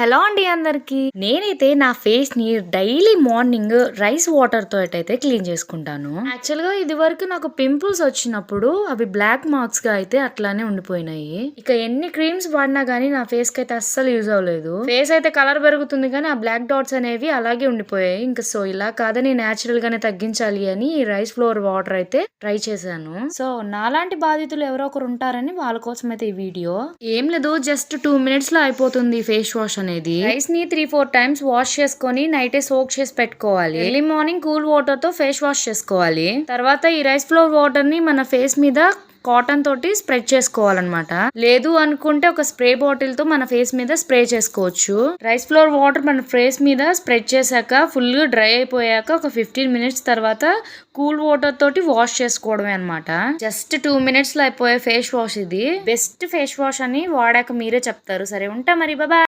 Hello అండి అందరికి. నేనైతే నా ఫేస్ ని డైలీ మార్నింగ్ రైస్ వాటర్ తో అయితే క్లీన్ చేసుకుంటాను. యాక్చువల్ గా ఇది వరకు నాకు పింపుల్స్ వచ్చినప్పుడు అవి బ్లాక్ మార్క్స్ గా అయితే అట్లానే ఉండిపోయినాయి. ఇక ఎన్ని క్రీమ్స్ వాడినా గానీ నా ఫేస్ కి అయితే అస్సలు యూజ్ అవ్వలేదు. ఫేస్ అయితే కలర్ పెరుగుతుంది కానీ ఆ బ్లాక్ డాట్స్ అనేవి అలాగే ఉండిపోయాయి. ఇంకా సో ఇలా కాదని నేచురల్ గానే తగ్గించాలి అని రైస్ ఫ్లోర్ వాటర్ అయితే ట్రై చేశాను. సో నాలాంటి బాధితులు ఎవరో ఒకరు ఉంటారని వాళ్ళ కోసం అయితే ఈ వీడియో. ఏం లేదు, జస్ట్ 2 minutes లో అయిపోతుంది ఫేస్ వాష్ అనేది. రైస్ ని 3-4 times వాష్ చేసుకొని నైటే సోక్ చేసి పెట్టుకోవాలి. ఎర్లీ మార్నింగ్ కూల్ వాటర్ తో ఫేస్ వాష్ చేసుకోవాలి. తర్వాత ఈ రైస్ ఫ్లోర్ వాటర్ ని మన ఫేస్ మీద కాటన్ తోటి స్ప్రెడ్ చేసుకోవాలన్నమాట. లేదు అనుకుంటే ఒక స్ప్రే బాటిల్ తో మన ఫేస్ మీద స్ప్రే చేసుకోవచ్చు. రైస్ ఫ్లోర్ వాటర్ మన ఫేస్ మీద స్ప్రెడ్ చేశాక ఫుల్ గా డ్రై అయిపోయాక ఒక 15 minutes తర్వాత కూల్ వాటర్ తోటి వాష్ చేసుకోవడమే అన్నమాట. జస్ట్ 2 minutes లో అయిపోయే ఫేస్ వాష్ ఇది. బెస్ట్ ఫేస్ వాష్ అని వాడాక మీరే చెప్తారు. సరే ఉంటా మరి, బాయ్.